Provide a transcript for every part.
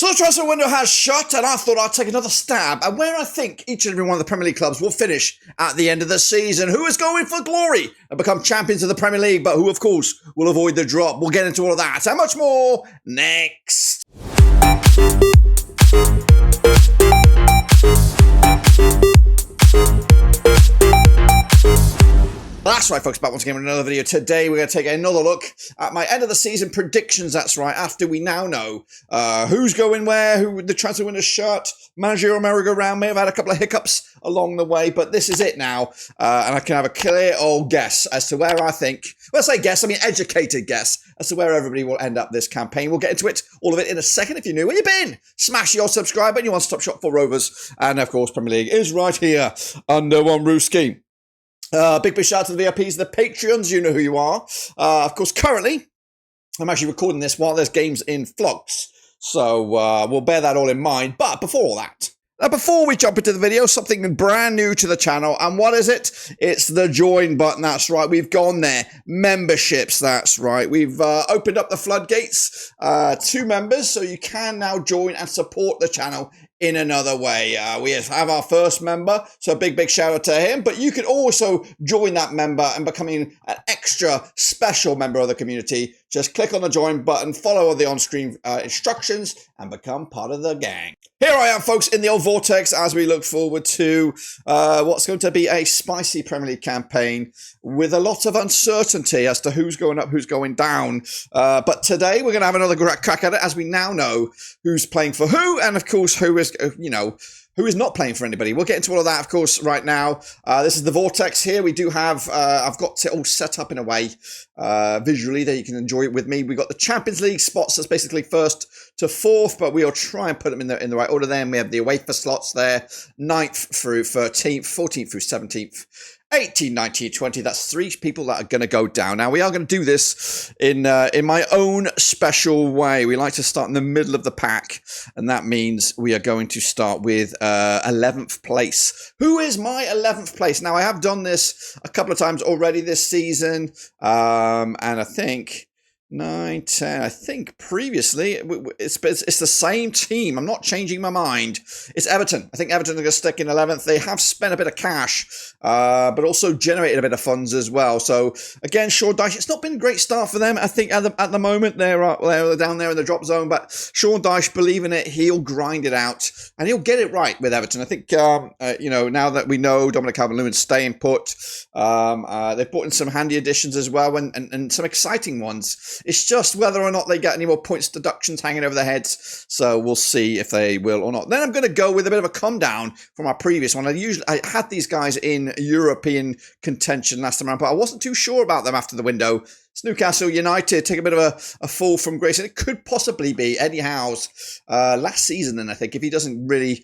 So the transfer window has shut, and I thought I'd take another stab at where I think each and every one of the Premier League clubs will finish at the end of the season. Who is going for glory and become champions of the Premier League, but who, of course, will avoid the drop. We'll get into all of that and much more next. That's right, folks, back once again with another video. Today we're going to take another look at my end of the season predictions. That's right, after we now know who's going where, who the transfer window's shut, managerial merry-go-round. May have had a couple of hiccups along the way, but this is it now. And I can have a clear old guess as to where I think, well, I say guess, I mean educated guess, as to where everybody will end up this campaign. We'll get into it, all of it in a second. If you're new, where you been? Smash your subscribe button, your one-stop shop for Rovers. And of course, Premier League is right here under one roof scheme. Big shout out to the VIPs, the Patreons, you know who you are. Of course, currently, I'm actually recording this while there's games in flux, so we'll bear that all in mind. But before all that, before we jump into the video, something brand new to the channel, and what is it? It's the join button, that's right, we've gone there. Memberships, that's right. We've opened up the floodgates to members, so you can now join and support the channel in another way. We have our first member, so a big shout out to him, but you can also join that member and becoming an extra special member of the community. Just click on the join button, follow the on-screen instructions, and become part of the gang. Here I am, folks, in the old vortex as we look forward to what's going to be a spicy Premier League campaign with a lot of uncertainty as to who's going up, who's going down. But today we're going to have another crack at it as we now know who's playing for who, and of course who is, who is not playing for anybody. We'll get into all of that, of course, right now. This is the Vortex here. We do have, I've got it all set up in a way visually that you can enjoy it with me. We've got the Champions League spots, that's basically first to fourth, but we'll try and put them in the right order. Then we have the UEFA slots there, 9th through 13th, 14th through 17th. 18, 19, 20, that's 3 people that are going to go down. Now, we are going to do this in my own special way. We like to start in the middle of the pack, and that means we are going to start with 11th place. Who is my 11th place? Now, I have done this a couple of times already this season, and I think 9, 10, I think previously it's the same team. I'm not changing my mind. It's Everton. I think Everton are going to stick in 11th. They have spent a bit of cash, but also generated a bit of funds as well. So again, Sean Dyche, it's not been a great start for them. I think at the moment they're down there in the drop zone, but Sean Dyche, believe in it, he'll grind it out and he'll get it right with Everton. I think now that we know Dominic Calvert-Lewin's staying put, they've brought in some handy additions as well and some exciting ones. It's just whether or not they get any more points deductions hanging over their heads. So we'll see if they will or not. Then I'm going to go with a bit of a come down from our previous one. I had these guys in European contention last time around, but I wasn't too sure about them after the window. It's Newcastle United take a bit of a fall from grace, and it could possibly be Eddie Howe's last season. Then I think if he doesn't really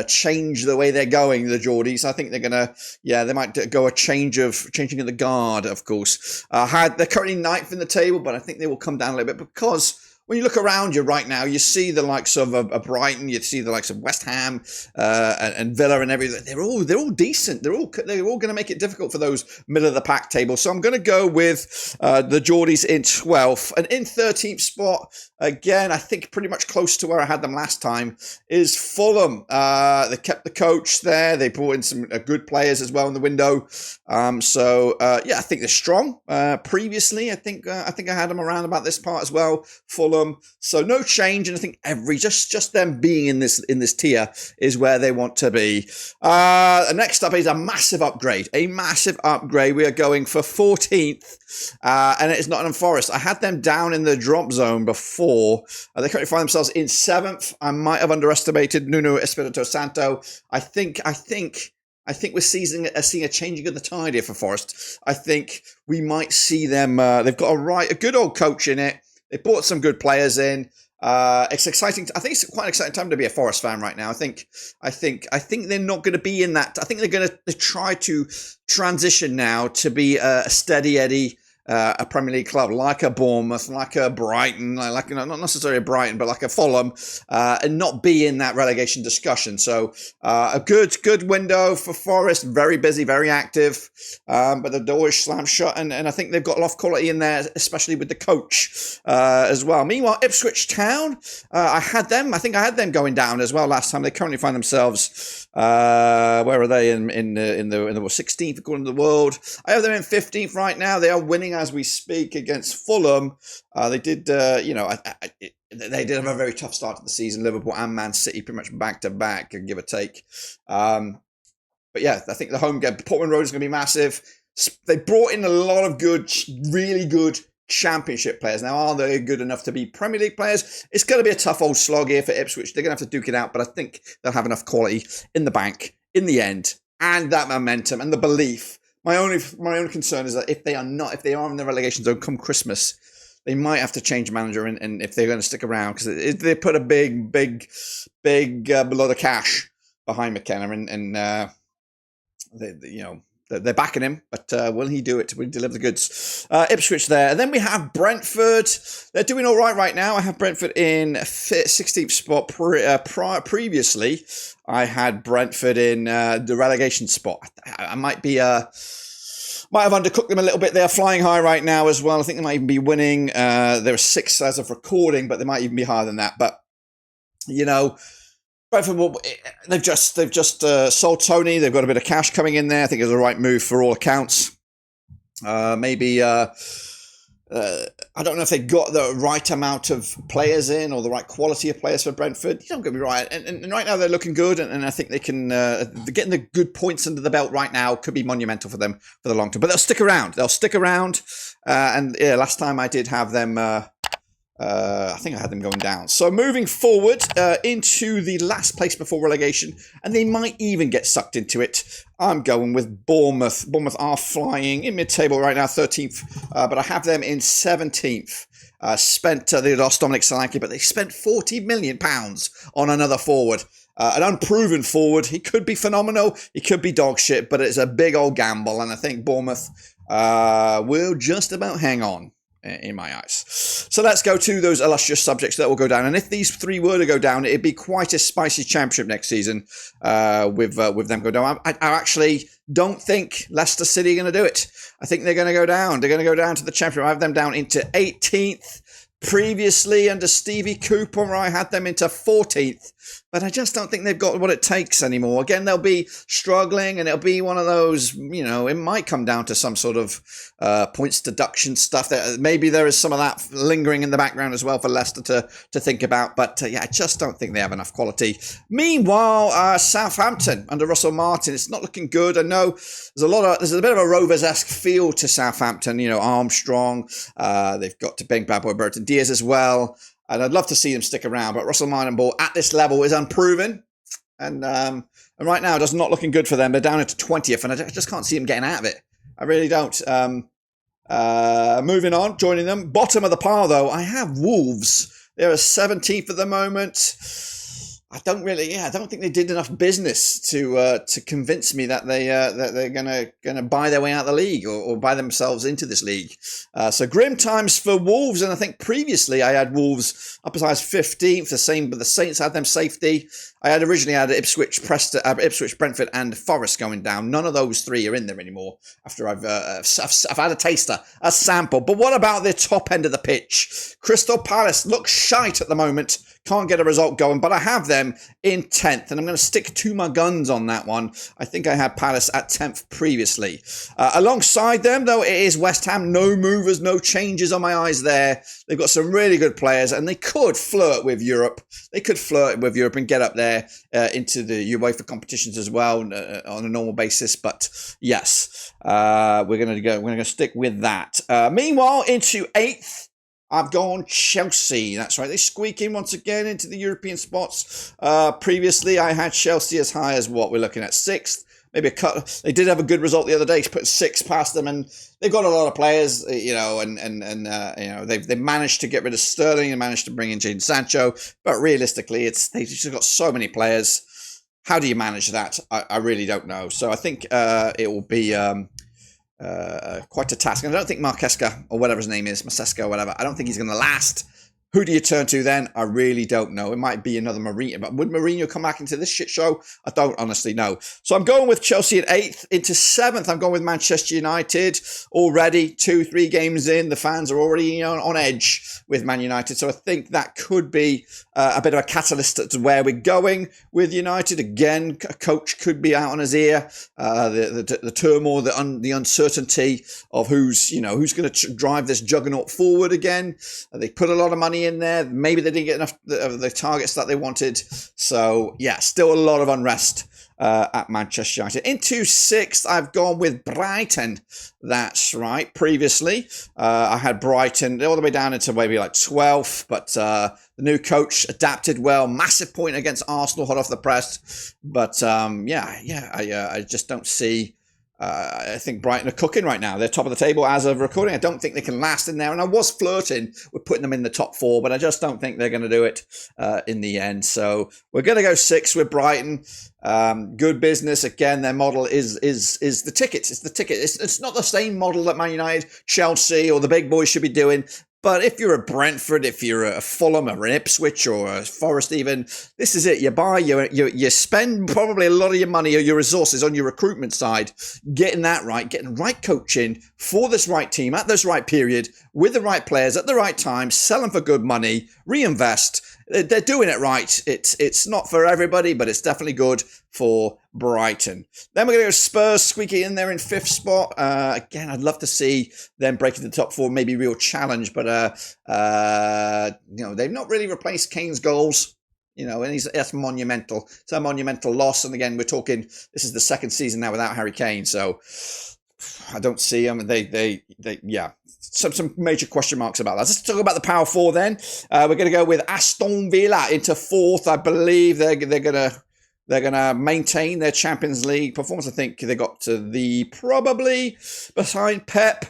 change the way they're going, the Geordies, I think they're gonna, they might go changing of the guard. Of course, they're currently 9th in the table, but I think they will come down a little bit because when you look around you right now, you see the likes of Brighton, you see the likes of West Ham and Villa and everything. They're all decent. They're all going to make it difficult for those middle of the pack table. So I'm going to go with the Geordies in 12th, and in 13th spot. Again, I think pretty much close to where I had them last time is Fulham. They kept the coach there. They brought in some good players as well in the window. I think they're strong. Previously, I think I had them around about this part as well. Fulham. So no change, and I think just them being in this tier is where they want to be. Next up is a massive upgrade. A massive upgrade. We are going for 14th, and it is Nottingham Forest. I had them down in the drop zone before. They currently find themselves in 7th. I might have underestimated Nuno Espirito Santo. I think we're seeing a changing of the tide here for Forest. I think we might see them. They've got a good old coach in it. They brought some good players in. It's exciting. I think it's quite an exciting time to be a Forest fan right now. I think they're not going to be in that. I think they're going to try to transition now to be a steady Eddie a Premier League club like a Bournemouth, like a Brighton, like not necessarily a Brighton, but like a Fulham, and not be in that relegation discussion. So a good window for Forest, very busy, very active, but the door is slammed shut, and I think they've got a lot of quality in there, especially with the coach as well. Meanwhile, Ipswich Town, I think I had them going down as well last time. They currently find themselves, where are they in the 16th according to the world? I have them in 15th right now. They are winning as we speak against Fulham. They did, they did have a very tough start to the season. Liverpool and Man City pretty much back to back, give or take. But yeah, I think the home game, Portman Road is going to be massive. They brought in a lot of really good Championship players. Now, are they good enough to be Premier League players? It's going to be a tough old slog here for Ipswich. They're going to have to duke it out, but I think they'll have enough quality in the bank in the end, and that momentum and the belief. My only concern is that if they are in the relegation zone come Christmas, they might have to change manager, and if they're going to stick around, because they put a big lot of cash behind McKenna, and they're backing him, but will he do it? Will he deliver the goods? Ipswich there. And then we have Brentford. They're doing all right now. I have Brentford in 16th spot. Previously, I had Brentford in the relegation spot. I might have undercooked them a little bit. They're flying high right now as well. I think they might even be winning. There are 6 as of recording, but they might even be higher than that. But, Brentford, they've just sold Tony. They've got a bit of cash coming in there. I think it's the right move for all accounts. Maybe I don't know if they got the right amount of players in or the right quality of players for Brentford. You don't get me right. And right now they're looking good, and I think they can getting the good points under the belt right now could be monumental for them for the long term. But they'll stick around. And yeah, last time I did have them. I think I had them going down. So moving forward into the last place before relegation, and they might even get sucked into it. I'm going with Bournemouth. Bournemouth are flying in mid-table right now, 13th, but I have them in 17th. They lost Dominic Solanke, but they spent £40 million on another forward. An unproven forward. He could be phenomenal. He could be dog shit, but it's a big old gamble, and I think Bournemouth will just about hang on. In my eyes. So let's go to those illustrious subjects that will go down. And if these 3 were to go down, it'd be quite a spicy championship next season with them go down. I actually don't think Leicester City are going to do it. I think they're going to go down. They're going to go down to the championship. I have them down into 18th. Previously, under Stevie Cooper, I had them into 14th. But I just don't think they've got what it takes anymore. Again, they'll be struggling, and it'll be one of those, it might come down to some sort of points deduction stuff. That maybe there is some of that lingering in the background as well for Leicester to think about. But I just don't think they have enough quality. Meanwhile, Southampton under Russell Martin, it's not looking good. I know there's a bit of a Rovers-esque feel to Southampton. Armstrong. They've got to bang bad boy Burton Diaz as well. And I'd love to see them stick around, but Russell Martin ball at this level is unproven. And right now, it's not looking good for them. They're down into 20th, and I just can't see them getting out of it. I really don't. Moving on, joining them. Bottom of the pile, though, I have Wolves. They're a 17th at the moment. I don't think they did enough business to convince me that they're gonna buy their way out of the league or buy themselves into this league. So grim times for Wolves, and I think previously I had Wolves up as high as 15th. The same, but the Saints had them safety. I had originally had Ipswich, Brentford, and Forest going down. None of those 3 are in there anymore. After I've had a taster, a sample. But what about the top end of the pitch? Crystal Palace looks shite at the moment. Can't get a result going, but I have them in 10th, and I'm going to stick to my guns on that one. I think I had Palace at 10th previously. Alongside them, though, it is West Ham. No movers, no changes on my eyes there. They've got some really good players, and they could flirt with Europe. And get up there into the UEFA competitions as well on a normal basis. But yes, we're going to stick with that. Meanwhile, into 8th. I've gone Chelsea. That's right. They squeak in once again into the European spots. Previously, I had Chelsea as high as what we're looking at 6th. Maybe a cut. They did have a good result the other day. Put 6 past them, and they've got a lot of players. They've managed to get rid of Sterling and managed to bring in Jadon Sancho. But realistically, they've just got so many players. How do you manage that? I really don't know. So I think it will be. quite a task. And I don't think Marquesca, or whatever his name is, Maseska or whatever, I don't think he's going to last. Who do you turn to then? I really don't know. It might be another Mourinho. But would Mourinho come back into this shit show? I don't honestly know. So I'm going with Chelsea at 8th. Into 7th, I'm going with Manchester United. Already 2-3 games in, the fans are already on edge with Man United. So I think that could be a bit of a catalyst to where we're going with United. Again, a coach could be out on his ear. The turmoil, the uncertainty of who's going to drive this juggernaut forward again. They put a lot of money in there. Maybe they didn't get enough of the targets that they wanted. So yeah, still a lot of unrest at Manchester United. Into 6th, I've gone with Brighton. That's right. Previously, I had Brighton all the way down into maybe like 12th, but the new coach adapted well. Massive point against Arsenal, hot off the press. But I just don't see. I think Brighton are cooking right now. They're top of the table as of recording. I don't think they can last in there. And I was flirting with putting them in the top 4, but I just don't think they're going to do it in the end. So we're going to go 6 with Brighton. Good business. Again, their model is the tickets. It's the ticket. It's not the same model that Man United, Chelsea, or the big boys should be doing. But if you're a Brentford, if you're a Fulham or an Ipswich or a Forest even, this is it. You buy, you spend probably a lot of your money or your resources on your recruitment side, getting that right, getting right coaching for this right team at this right period, with the right players at the right time, sell them for good money, reinvest. They're doing it right. It's not for everybody, but it's definitely good for Brighton. Then we're going to go Spurs, squeaky in there in 5th spot. Again, I'd love to see them breaking the top 4, maybe real challenge, but they've not really replaced Kane's goals. And that's monumental. It's a monumental loss. And again, we're talking, this is the 2nd season now without Harry Kane. So I don't see them. Some major question marks about that. Let's talk about the Power 4 then. We're going to go with Aston Villa into 4th. I believe they're going to maintain their Champions League performance. I think they got to probably behind Pep.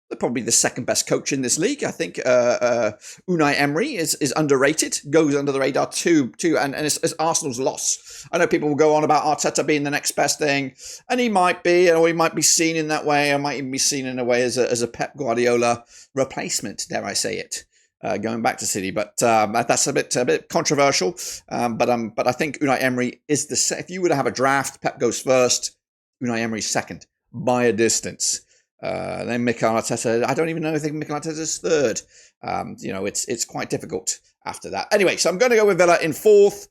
They're probably the 2nd best coach in this league. I think Unai Emery is underrated, goes under the radar too, and it's Arsenal's loss. I know people will go on about Arteta being the next best thing, and he might be, or he might be seen in that way, or might even be seen in a way as a Pep Guardiola replacement, dare I say it, going back to City. But that's a bit controversial. But I think Unai Emery is if you were to have a draft, Pep goes first, Unai Emery's 2nd by a distance. Then Mikel Arteta, I don't even know if Mikel Arteta's 3rd. It's quite difficult after that. Anyway, so I'm going to go with Villa in 4th.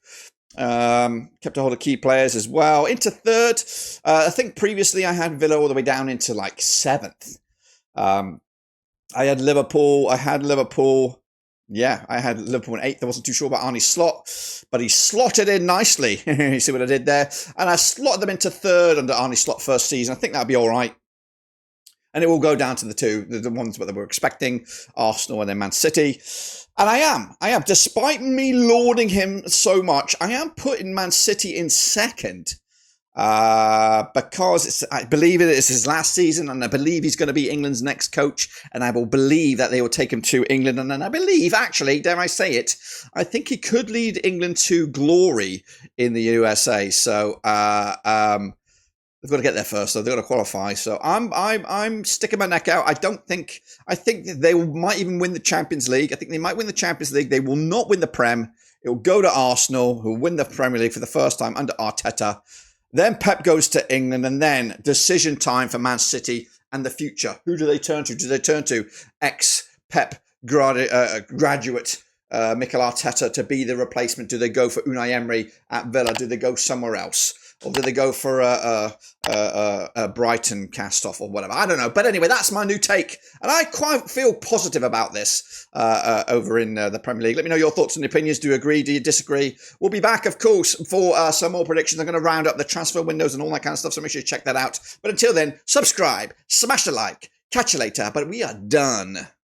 Kept a hold of key players as well. Into 3rd, I think previously I had Villa all the way down into like 7th. I had Liverpool. Yeah, I had Liverpool in 8th. I wasn't too sure about Arne Slot, but he slotted in nicely. You see what I did there? And I slotted them into 3rd under Arne Slot first season. I think that'd be all right. And it will go down to the ones that we're expecting, Arsenal and then Man City. And I am, despite me lauding him so much, I am putting Man City in 2nd. Because I believe it is his last season, and I believe he's going to be England's next coach, and I will believe that they will take him to England. And I believe, actually, dare I say it, I think he could lead England to glory in the USA. So, they've got to get there first, so they've got to qualify. So I'm sticking my neck out. I think they might even win the Champions League. I think they might win the Champions League. They will not win the Prem. It will go to Arsenal, who will win the Premier League for the first time under Arteta. Then Pep goes to England, and then decision time for Man City and the future. Who do they turn to? Do they turn to ex-Pep graduate Mikel Arteta to be the replacement? Do they go for Unai Emery at Villa? Do they go somewhere else? Or do they go for a Brighton cast-off or whatever? I don't know. But anyway, that's my new take. And I quite feel positive about this over in the Premier League. Let me know your thoughts and opinions. Do you agree? Do you disagree? We'll be back, of course, for some more predictions. I'm going to round up the transfer windows and all that kind of stuff, so make sure you check that out. But until then, subscribe, smash the like, catch you later. But we are done.